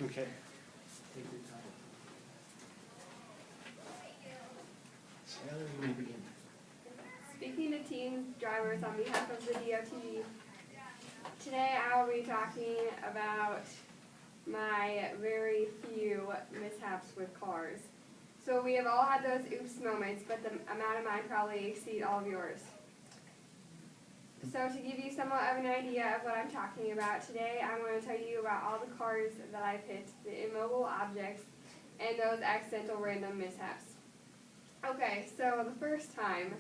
Okay. Take your time. Skyler, you may begin. Speaking to teen drivers on behalf of the DOT, today I will be talking about my very few mishaps with cars. So we have all had those oops moments, but the amount of mine probably exceed all of yours. So to give you somewhat of an idea of what I'm talking about today, I'm going to tell you about all the cars that I've hit, the immobile objects, and those accidental random mishaps. Okay, so the first time,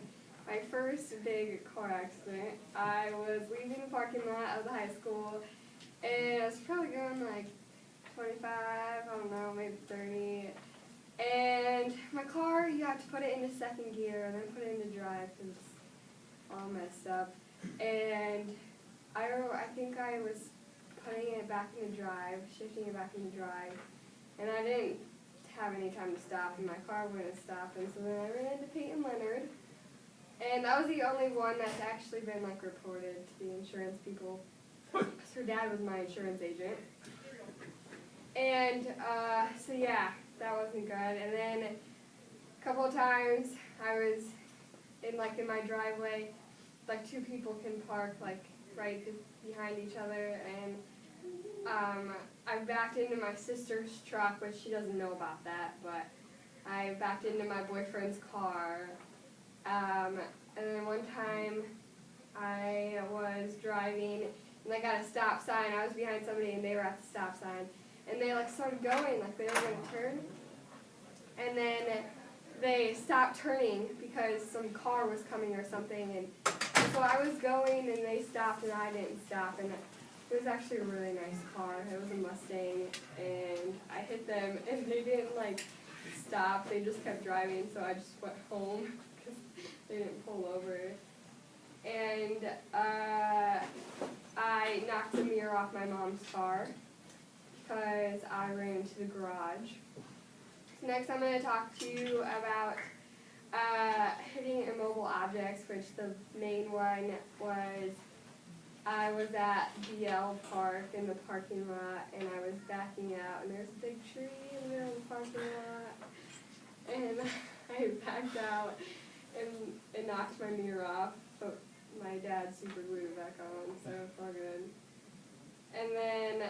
my first big car accident, I was leaving the parking lot of the high school, and I was probably going like 25, I don't know, maybe 30, and my car, you have to put it into second gear and then put it into drive because it's all messed up. And I think I was putting it back into drive, shifting it back into drive, and I didn't have any time to stop, and my car wouldn't stop, and so then I ran into Peyton Leonard, and that was the only one that's actually been like reported to the insurance people. Her dad was my insurance agent, and so yeah, that wasn't good. And then a couple of times I was in my driveway. Like two people can park like right behind each other, and I backed into my sister's truck, which she doesn't know about that, but I backed into my boyfriend's car. And then one time I was driving and I got a stop sign. I was behind somebody and they were at the stop sign, and they like started going like they were going to turn, and then they stopped turning because some car was coming or something, and so I was going and they stopped and I didn't stop, and it was actually a really nice car. It was a Mustang, and I hit them and they didn't like stop, they just kept driving, so I just went home because they didn't pull over. And I knocked the mirror off my mom's car because I ran into the garage. Next, I'm going to talk to you about hitting immobile objects, which the main one was I was at BL Park in the parking lot, and I was backing out, and there's a big tree in the middle of the parking lot, and I backed out, and it knocked my mirror off, but my dad super glued it back on, so it's all good. And then,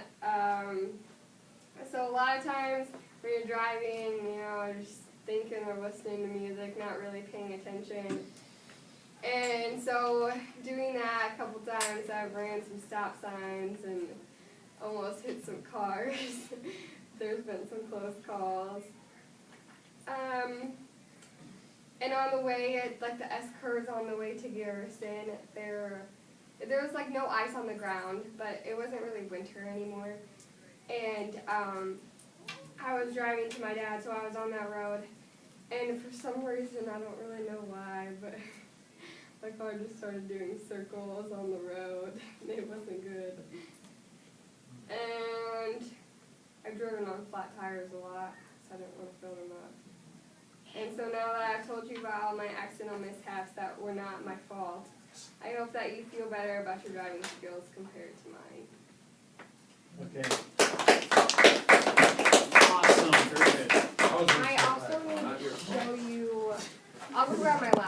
so a lot of times when you're driving, you know, just thinking or listening to music, not really paying attention. And so doing that a couple times, I've ran some stop signs and almost hit some cars. There's been some close calls. And on the way, like the S curves on the way to Garrison, there was like no ice on the ground, but it wasn't really winter anymore. And I was driving to my dad, so I was on that road, and for some reason, I don't really know why, but my car just started doing circles on the road, and it wasn't good. And I've driven on flat tires a lot, so I didn't want to fill them up. And so now that I've told you about all my accidental mishaps that were not my fault, I hope that you feel better about your driving skills compared to mine. Okay. Awesome. Very good. I also need to show you, I'll go grab my laptop.